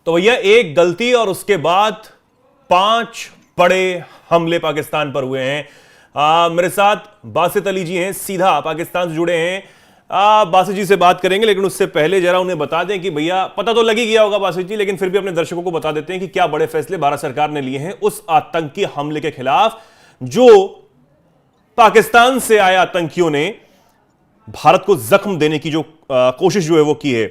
तो भैया एक गलती और उसके बाद 5 बड़े हमले पाकिस्तान पर हुए हैं। मेरे साथ बासित अली जी हैं, सीधा पाकिस्तान से जुड़े हैं। बासित जी से बात करेंगे, लेकिन उससे पहले जरा उन्हें बता दें कि भैया पता तो लग ही गया होगा बासित जी, लेकिन फिर भी अपने दर्शकों को बता देते हैं कि क्या बड़े फैसले भारत सरकार ने लिए हैं उस आतंकी हमले के खिलाफ जो पाकिस्तान से आए आतंकियों ने भारत को जख्म देने की जो कोशिश जो है वो की है।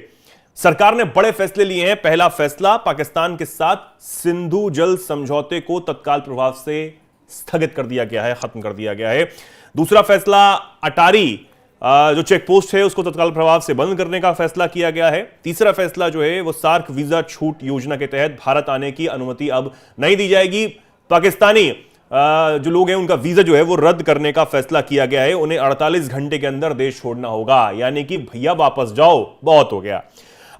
सरकार ने बड़े फैसले लिए हैं। पहला फैसला, पाकिस्तान के साथ सिंधु जल समझौते को तत्काल प्रभाव से स्थगित कर दिया गया है, खत्म कर दिया गया है। दूसरा फैसला, अटारी जो चेक पोस्ट है उसको तत्काल प्रभाव से बंद करने का फैसला किया गया है। तीसरा फैसला जो है वो सार्क वीजा छूट योजना के तहत भारत आने की अनुमति अब नहीं दी जाएगी। पाकिस्तानी जो लोग हैं उनका वीजा जो है वो रद्द करने का फैसला किया गया है। उन्हें 48 घंटे के अंदर देश छोड़ना होगा, यानी कि भैया वापस जाओ, बहुत हो गया।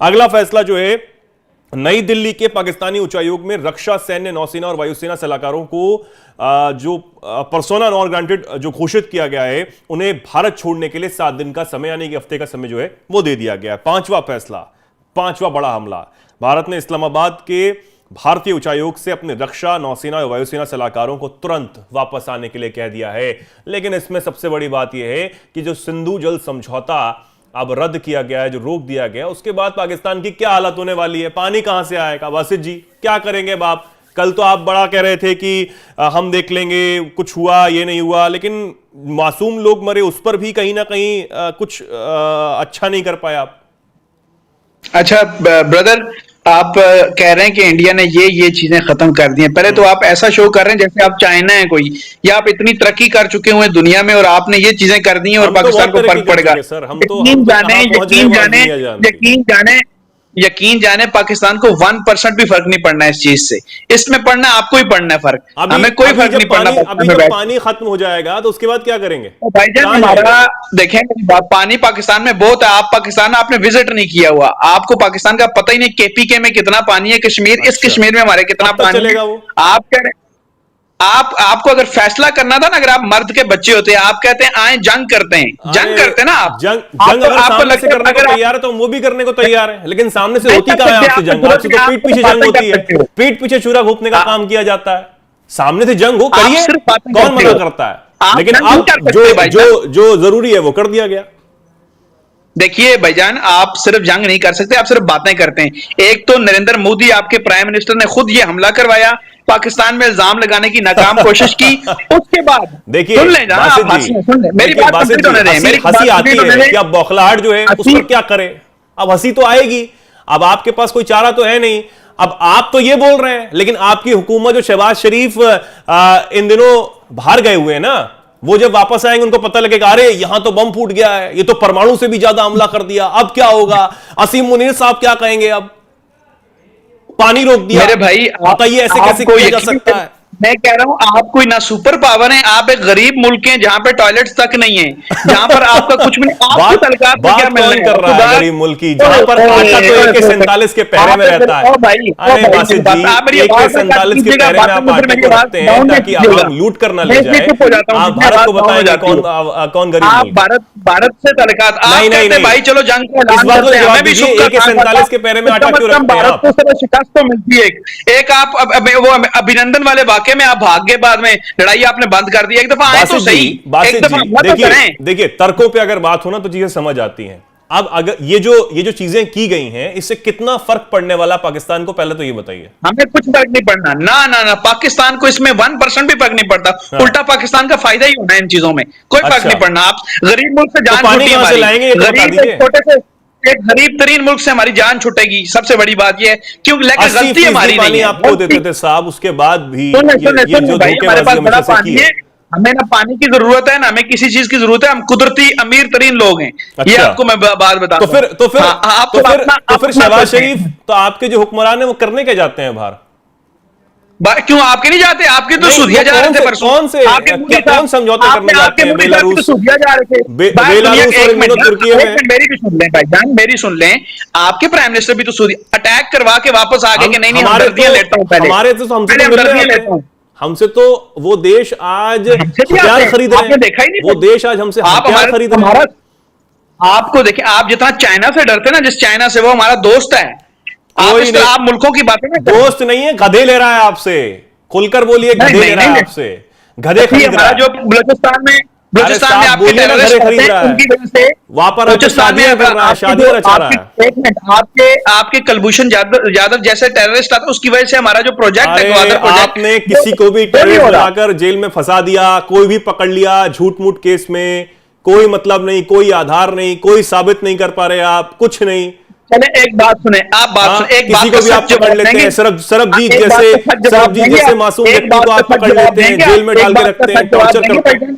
अगला फैसला जो है, नई दिल्ली के पाकिस्तानी उच्चायोग में रक्षा, सैन्य, नौसेना और वायुसेना सलाहकारों को जो पर्सोना नॉन ग्रांटेड जो घोषित किया गया है, उन्हें भारत छोड़ने के लिए 7 दिन का समय, यानी कि हफ्ते का समय जो है वो दे दिया गया है। पांचवा फैसला, पांचवा बड़ा हमला, भारत ने इस्लामाबाद के भारतीय उच्चायोग से अपने रक्षा, नौसेना और वायुसेना सलाहकारों को तुरंत वापस आने के लिए कह दिया है। लेकिन इसमें सबसे बड़ी बात यह है कि जो सिंधु जल समझौता अब रद्द किया गया है, जो रोक दिया गया, उसके बाद पाकिस्तान की क्या हालत होने वाली है? पानी कहां से आएगा? बासित जी क्या करेंगे अब आप? कल तो आप बड़ा कह रहे थे कि हम देख लेंगे, कुछ हुआ, ये नहीं हुआ, लेकिन मासूम लोग मरे, उस पर भी कहीं ना कहीं कुछ अच्छा नहीं कर पाए आप। अच्छा ब्रदर, आप कह रहे हैं कि इंडिया ने ये चीजें खत्म कर दी हैं। पहले तो आप ऐसा शो कर रहे हैं जैसे आप चाइना है कोई, या आप इतनी तरक्की कर चुके हुए दुनिया में और आपने ये चीजें कर दी हैं और पाकिस्तान को फर्क पड़ेगा। यकीन जाने पाकिस्तान को 1% भी फर्क नहीं पड़ना इस चीज से। इसमें पड़ना आपको ही पड़ना है फर्क, हमें कोई फर्क नहीं पड़ना। अभी जब पानी खत्म हो जाएगा तो उसके बाद क्या करेंगे? भाईजान हमारा देखें, पानी पाकिस्तान में बहुत है। आप पाकिस्तान आपने विजिट नहीं किया हुआ, आपको पाकिस्तान का पता ही नहीं केपीके में कितना पानी है, कश्मीर, इस कश्मीर में हमारे कितना पानी है। आप कह रहे, आपको अगर फैसला करना था ना, अगर आप मर्द के बच्चे होते हैं, आप कहते हैं आए जंग करते हैं, जंग करते हैं ना आप। आपको लगता है करने को तैयार है तो वो भी करने को तैयार है, लेकिन सामने से होती कहां है आपसे जंग? आपसे तो पीठ पीछे जंग होती है, पीठ पीछे छुरा घोंपने का काम किया जाता है। सामने से जंग हो, करिए, कौन मना करता है? लेकिन अब जो जरूरी है वो कर दिया गया। देखिए भाईजान, आप सिर्फ जंग नहीं कर सकते, आप सिर्फ बातें करते हैं। एक तो नरेंद्र मोदी आपके प्राइम मिनिस्टर ने खुद ये हमला करवाया, पाकिस्तान में इल्जाम लगाने की नाकाम कोशिश की। उसके बाद देखिए मेरी बात हंसी आती है कि अब बौखलाहट जो है उस पर क्या करे। अब हंसी तो आएगी, अब आपके पास कोई चारा तो है नहीं। अब आप तो ये बोल रहे हैं, लेकिन आपकी हुकूमत जो शहबाज शरीफ इन दिनों बाहर गए हुए हैं ना, वो जब वापस आएंगे उनको पता लगेगा अरे यहां तो बम फूट गया है, ये तो परमाणु से भी ज्यादा हमला कर दिया, अब क्या होगा? असीम मुनीर साहब क्या कहेंगे? अब पानी रोक दिया, मेरे भाई बताइए ऐसे कैसे किया जा सकता है? मैं कह रहा हूं आप कोई ना सुपर पावर है, आप एक गरीब मुल्क है जहां पे टॉयलेट्स तक नहीं है, जहां पर आपका कुछ भी बात कर रहा है गरीब मुल्क की, जहां पर आटा तो AK-47 के पहरे में रहता है। अरे बासित जी, AK-47 के पहरे में आप आटे को रखते हैं ताकि आवाम लूट कर ना ले जाए। आप भारत को बताएंगे कौन गरीब? भारत से तल्लुकात नहीं भाई, चलो जंग को इस बात को जवाब दीजिए, AK-47 के पहरे में आटा क्यों रखते हैं? भारत को सिर्फ शिकस्त तो मिलती है। एक आप वो अभिनंदन वाले वाकये में आप भाग गए, बाद में लड़ाई आपने बंद कर दी। एक दफा आए तो सही, एक दफा देखिए तर्कों पे अगर बात हो ना तो चीजें समझ आती हैं। अब अगर ये जो चीजें की गई हैं, इससे कितना फर्क पड़ने वाला पाकिस्तान को, पहले तो ये बताइए। हमें कुछ फर्क नहीं पड़ना, ना पाकिस्तान को इसमें 1% भी फर्क नहीं पड़ता। हाँ। उल्टा पाकिस्तान का फायदा ही होना है इन चीजों में, कोई फर्क नहीं पड़ना। आप गरीब मुल्क से जान छूटी हमारी, छोटे से एक गरीब तरीन मुल्क से हमारी जान छूटेगी। सबसे बड़ी बात यह है क्यों, लेकिन गलती हमारी नहीं है। आपको देते थे साहब, उसके बाद भी हमारे पास बड़ा पानी है, हमें ना पानी की जरूरत है ना हमें किसी चीज की जरूरत है। हम कुदरती अमीर तरीन लोग हैं। अच्छा। ये आपको मैं बात बता तो फिर शहबाज शरीफ तो आपके जो हुक्मरान है वो करने के जाते हैं बाहर? क्यों आपके नहीं जाते? आपके तो सूदिया जा रहे थे परसों। कौन समझौते करने जाते हैं? बेलारूस, सूदिया जा रहे थे। बेलारूस और तुर्की में। मेरी भी सुन लें भाईजान, मेरी सुन लें। आपके प्राइम मिनिस्टर भी तो सूदिया अटैक करवा के वापस आ गए कि नहीं हमदर्दियां लेता हूं। पहले हमारे तो हमसे तो वो देश आज हथियार खरीद रहे हैं। आपने देखा ही नहीं, वो देश आज हमसे हथियार खरीद रहे हैं। आपको देखिए, आप जितना चाइना से डरते ना, जिस चाइना से, वो हमारा दोस्त है। आप मुल्कों की बातें नहीं, दोस्त नहीं है, गधे ले रहा है आपसे, खुलकर बोलिए, गधे ले रहा है आपसे, गधे खरीद रहा है। जो बलूचिस्तान में आपके टेररिस्ट हैं, उनकी वजह से वहां पर शादियां कर रहा है, शादियां रचा रहा है। एक मिनट, आपके कुलभूषण यादव जैसे टेररिस्ट आता, उसकी वजह से हमारा जो प्रोजेक्ट है, आपने किसी को भी टेररिस्ट बनाकर जेल में फंसा दिया, कोई भी पकड़ लिया झूठ मूठ केस में, कोई मतलब नहीं, कोई आधार नहीं, कोई साबित नहीं कर पा रहे आप, कुछ नहीं। चले एक बात सुने, आप बात सुने, एक बात को भी आप पकड़ लेते हैं, सरबजीत जैसे मासूम व्यक्ति को आप पकड़ लेते हैं, जेल में डाल के रखते हैं, टॉर्चर करते हैं।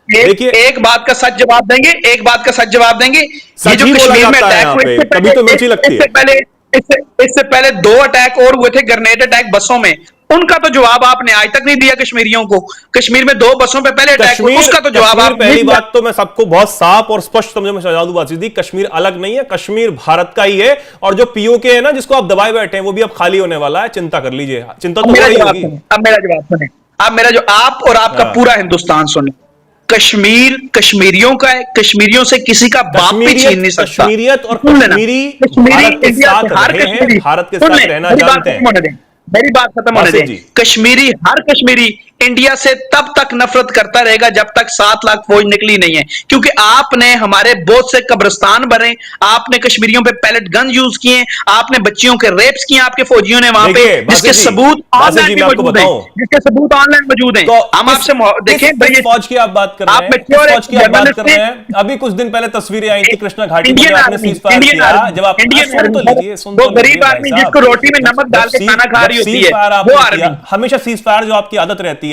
देखिए, एक बात का सच जवाब देंगे, एक बात का सच जवाब देंगे। ये जो कश्मीर में अटैक हुए, कभी तो मिर्ची लगती है। इससे पहले 2 अटैक और हुए थे, ग्रेनेड अटैक बसों में, उनका तो जवाब आपने आज तक नहीं दिया कश्मीरियों को। कश्मीर में 2 बसों पे पहले अटैक हुआ, उसका तो जवाब आप पहली बात तो मैं सबको बहुत साफ और स्पष्ट समझे में समझा दूं बात, कश्मीर अलग नहीं है, कश्मीर भारत का ही है, और जो पीओके है ना, जिसको आप दबाए बैठे हैं, वो भी अब खाली होने वाला है, चिंता कर लीजिए, चिंता तो मेरा जवाब सुने, अब मेरा जवाब सुने, अब मेरा जो आप और आपका पूरा हिंदुस्तान सुने, कश्मीर कश्मीरियों का है, कश्मीरियों से किसी का बाप भी छीन नहीं सकता। कश्मीरियत और कश्मीरी भारत के साथ रहे हैं, भारत के साथ रहना जानते हैं। मेरी बात खत्म होने दें। कश्मीरी, हर कश्मीरी इंडिया से तब तक नफरत करता रहेगा जब तक 7 लाख फौज निकली नहीं है, क्योंकि आपने हमारे बहुत से कब्रिस्तान भरे, आपने कश्मीरियों पे पैलेट गन यूज किए, आपने बच्चियों के रेप्स किए आपके फौजियों ने वहां पे, जिसके सबूत ऑनलाइन मौजूद हैं, जिसके सबूत ऑनलाइन मौजूद हैं। हम आपसे देखें, फौज की आप बात कर रहे हैं, फौज की आप बात कर रहे हैं। अभी कुछ दिन पहले तस्वीरें आई थी कृष्णा घाटी में, आपने सीज़फायर किया, जब आप सुन तो लीजिए, वो गरीब आदमी जिसको रोटी में नमक डाल के खाना खा रही होती है, वो आर्मी। हमेशा सीज़फायर जो आपकी आदत रहती है,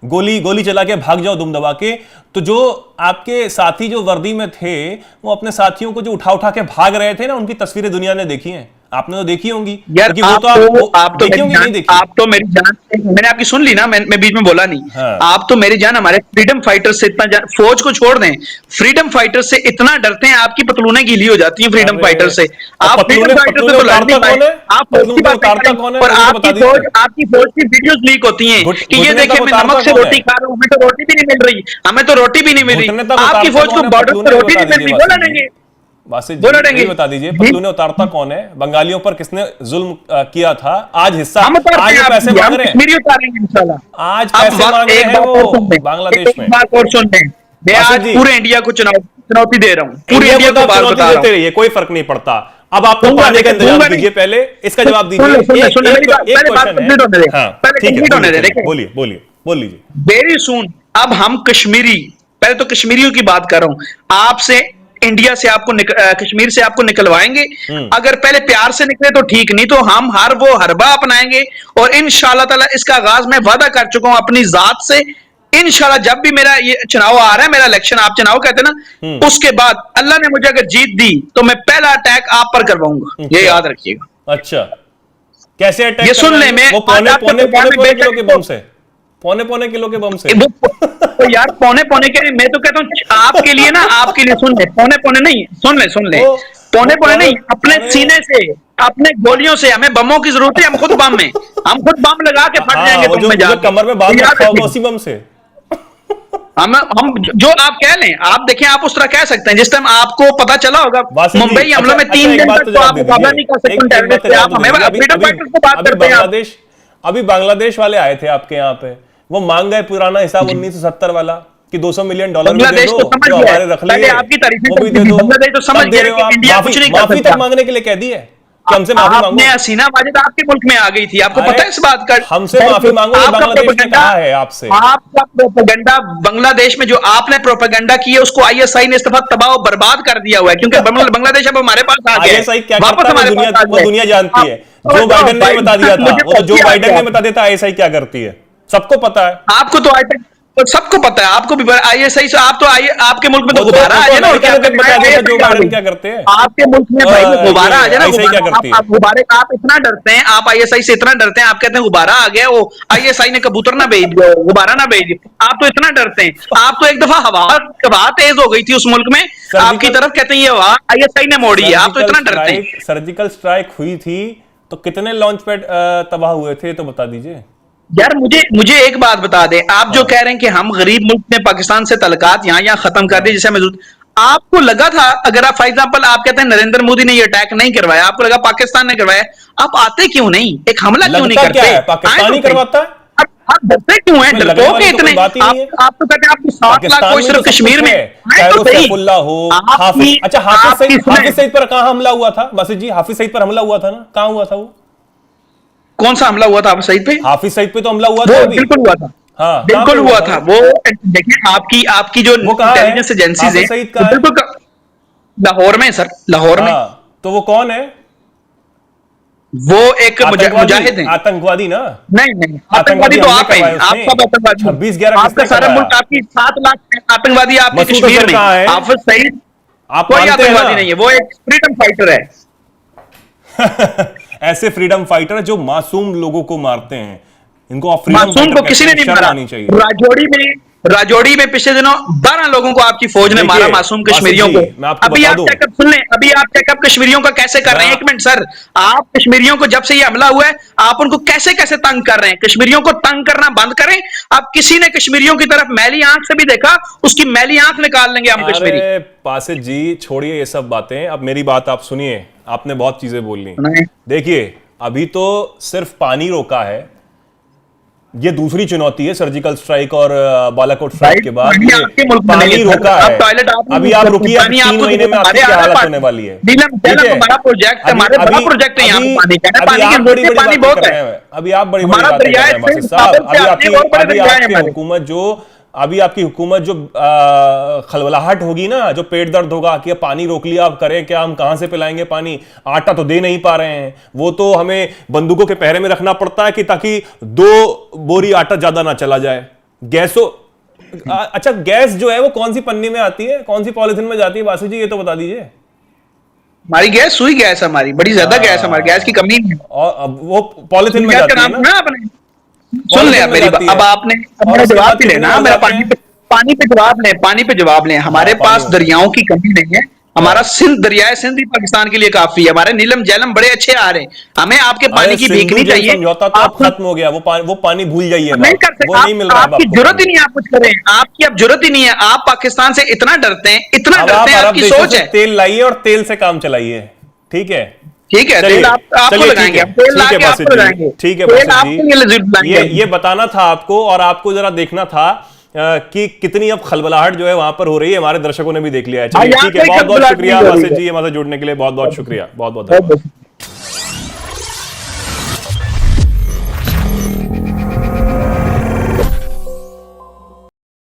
गोली चला के भाग जाओ दुम दबा के, तो जो आपके साथी जो वर्दी में थे, वो अपने साथियों को जो उठा के भाग रहे थे ना, उनकी तस्वीरें दुनिया ने देखी हैं, आपने तो देखी होंगी यार। आप तो मेरी जान, मैंने आपकी सुन ली ना, मैं बीच में बोला नहीं। हाँ। आप तो मेरी जान, हमारे फ्रीडम फाइटर से इतना, फौज को छोड़ दें, फ्रीडम फाइटर से इतना डरते हैं, आपकी पतलूनें गीली हो जाती हैं फ्रीडम फाइटर से। आप फ्रीडम फाइटर से तो लड़ नहीं पाए, आप और आपकी फौज की वीडियोस लीक होती हैं कि ये देखिए मैं नमक से रोटी खा रहा हूं, हमें तो रोटी भी नहीं मिल रही, हमें तो रोटी भी नहीं मिल रही। आपकी फौज को बॉर्डर पर रोटी नहीं मिल रही, बोला नहीं जी, बता दीजिए, पतलूने उतारता कौन है? बंगालियों पर किसने जुल्म किया था? आज हिस्सा, आज पैसे मांग रहे हैं, आज पैसे मांग रहे हैं वो बांग्लादेश में। बात और सुन लें, मैं आज पूरे इंडिया को चुनौती दे रहा हूँ, पूरे इंडिया को बात बता रहा हूँ, कोई फर्क नहीं पड़ता। अब आप तो पानी का इंतजाम कीजिए, पहले इसका जवाब दीजिए। बोल लीजिए। वेरी सून, अब हम कश्मीरी, पहले तो कश्मीरियों की बात कर रहा हूं, आपसे इंडिया से आपको कश्मीर से आपको निकलवाएंगे। अगर पहले प्यार से निकले तो ठीक, नहीं तो हम वो हरबा अपनाएंगे, और इंशाल्लाह ताला इसका आगाज मैं वादा कर चुका हूं अपनी जात से, इंशाल्लाह जब भी मेरा ये चुनाव आ रहा है, मेरा इलेक्शन आप चुनाव कहते ना, उसके बाद अल्लाह ने मुझे अगर जीत दी तो मैं पहला अटैक आप पर करवाऊंगा, ये याद रखिएगा। अच्छा, कैसे अटैक? ये सुन ले, मैं पौने किलो के बम से, पौने किलो के बम से तो यार पौने के, मैं तो कहता हूँ आपके लिए ना, आपके लिए सुन ले, पौने नहीं, सुन ले पौने नहीं, अपने सीने से, अपने गोलियों से, हमें बमों की जरूरत है, हम खुद बम लगा के फट जाएंगे बम में जाके, कमर में बांध रखा होगा उसी बम से। हम जो आप कह लें, आप देखें, आप उस तरह कह सकते हैं, जिस टाइम आपको पता चला होगा मुंबई हमलों में 3 दिन तक तो आप मुकाबला नहीं कर सकते, आप हमें फ्रीडम फाइटर्स को बात करते हैं। अभी बांग्लादेश वाले आए थे आपके यहाँ पे, वो मांग गए पुराना हिसाब 1970 वाला कि $200 मिलियन बांग्लादेश तो समझ गया, हमारे रख लिए, आपकी तारीफें बांग्लादेश तो समझ गया कि इंडिया कुछ नहीं कर सकता, माफी तक मांगने के लिए कह दी है कि हमसे माफी मांगो। हसीना वाजिद आपके मुल्क में आ गई थी, आपको पता है इस बात का? हमसे माफी मांगो, बांग्लादेश ने कहा है आपसे। आपका प्रोपेगेंडा बांग्लादेश में जो आपने प्रोपेगेंडा किया, उसको आईएसआई ने इस दफा तबाह और बर्बाद कर दिया हुआ है, क्योंकि बांग्लादेश अब हमारे पास आ गया है, वापस हमारे पास आ गया। दुनिया जानती है, जो बाइडेन ने बता दिया था, वो तो जो बाइडेन ने बता देता आईएसआई क्या करती है, सबको पता है। आपको तो आज तक सबको पता है, आपको भी आईएसआई से, आप तो आपके मुल्क में तो गुब्बारा आ जाए ना, क्या करते हैं आपके मुल्क में भाई गुब्बारा आ जाए ना, गुब्बारे का आप इतना डरते हैं, आप आईएसआई से इतना डरते हैं, आप कहते हैं गुब्बारा आ गया, वो आईएसआई ने कबूतर ना भेज दिया, गुब्बारा ना भेज दिया, आप तो इतना डरते हैं। आप तो एक दफा हवा तेज हो गई थी उस मुल्क में आपकी तरफ, कहते हैं ये हवा आईएसआई ने मोड़ी है, आप तो इतना डरते हैं। सर्जिकल स्ट्राइक हुई थी तो कितने लॉन्च पैड तबाह हुए थे, तो बता दीजिए यार। मुझे एक बात बता दें, आप जो कह रहे हैं कि हम गरीब मुल्क ने पाकिस्तान से तलकात यहाँ खत्म कर दी, जैसे आपको लगा था, अगर आप फॉर एग्जांपल आप कहते हैं नरेंद्र मोदी ने ये अटैक नहीं करवाया, आपको लगा पाकिस्तान ने करवाया, आप आते क्यों नहीं, एक हमला क्यों नहीं करते? क्या है, पाकिस्तान ही करवाता है? आप डरते क्यों हैं? डरपोक है इतने। आप तो कहते हैं आपको 7 लाख कोई सिर्फ कश्मीर में, तो सही हो हाफिज। अच्छा, हाफिज सईद पर कहां हमला हुआ था बासित जी? हाफिज सईद पर हमला हुआ था ना, कहां हुआ था वो? कौन सा हमला हुआ था हाफिज सईद पे? हाफिज सईद पे तो हमला हुआ था, बिल्कुल हुआ था। हाँ, बिल्कुल हुआ था वो। देखिए आपकी जो इंटेलिजेंस एजेंसीज है, बिल्कुल लाहौर में सर, लाहौर में। तो वो कौन है? वो एक मुजाहिद है। आतंकवादी ना? नहीं, आतंकवादी तो आप हैं, आप सब आतंकवादी। 26/11 आपका सारा मुल्क, आपकी 7 लाख आतंकवादी आपके कश्मीर में। हाफिज सईद कोई आतंकवादी नहीं है, वो एक फ्रीडम फाइटर है। ऐसे फ्रीडम फाइटर जो मासूम लोगों को मारते हैं, इनको मासूम को किसी ने नहीं मारा। राजौड़ी में पिछले दिनों 12 लोगों को आपकी फौज ने मारा, मासूम कश्मीरियों को। अभी आप चेकअप सुन लें, अभी आप चेकअप कश्मीरियों का कैसे कर रहे हैं? 1 मिनट सर, आप कश्मीरियों को जब से ये हमला हुआ है, आप उनको कैसे कैसे तंग कर रहे हैं? कश्मीरियों को तंग करना बंद करें। आप किसी ने कश्मीरियों की तरफ मैली आंख से भी देखा, उसकी मैली आंख निकाल लेंगे हम कश्मीरी। बासित जी छोड़िए ये सब बातें, अब मेरी बात आप सुनिए। आपने बहुत चीजें बोली, देखिए अभी तो सिर्फ पानी रोका है, ये दूसरी चुनौती है सर्जिकल स्ट्राइक और बालाकोट स्ट्राइक के बाद पानी रोका है। अभी आप रुकिए, 3 महीने में आपकी क्या हालत होने वाली है? बड़ा प्रोजेक्ट है, हमारे बड़ा प्रोजेक्ट है यहाँ पे पानी का, पानी बहुत है। अभी आप बड़ी बड़ी बातें कर रहे हैं बासित साहब। अभी आपकी हुकूमत जो खलबलाहट होगी ना, जो पेट दर्द होगा कि पानी रोक लिया, अब करें क्या, हम कहां से पिलाएंगे पानी, आटा तो दे नहीं पा रहे हैं, वो तो हमें बंदूकों के पहरे में रखना पड़ता है कि ताकि 2 बोरी आटा ज्यादा ना चला जाए। गैसों अच्छा, गैस जो है वो कौन सी पन्नी में आती है, कौन सी पॉलिथीन में जाती है बासु जी, ये तो बता दीजिए। हमारी गैस सुई गैस, हमारी बड़ी ज्यादा गैस, हमारी गैस की कमी नहीं है। और वो पॉलिथीन में जाती है ना? सुन ले मेरी बात, अब आपने मेरा जवाब भी लेना, मेरा पानी पे जवाब लें, पानी पे जवाब लें। हमारे पास दरियाओं की कमी नहीं है, हमारा सिंध, दरियाए सिंध ही पाकिस्तान के लिए काफी है। हमारे नीलम झेलम बड़े अच्छे आ रहे हैं, हमें आपके पानी की भीख नहीं चाहिए। समझौता तो अब खत्म हो गया, वो पानी भूल जाइए, नहीं कर सकते, वो नहीं मिल रहा। आपकी जरूरत ही नहीं है आप कुछ करें, आपकी अब जरूरत ही नहीं है। आप पाकिस्तान से इतना डरते हैं, इतना डरते हैं, आपकी सोच है। तेल लाइए और तेल से काम चलाइए, ठीक है? ठीक है, तेल आपको लगाएंगे, तेल लाके आपको लगाएंगे। ठीक है बासित जी, ये बताना था आपको, और आपको जरा देखना था कि कितनी अब खलबलाहट जो है वहां पर हो रही है, हमारे दर्शकों ने भी देख लिया है। चलिए ठीक है, बहुत बहुत शुक्रिया बासित जी, हमारे जुड़ने के लिए बहुत बहुत शुक्रिया, बहुत बहुत धन्यवाद।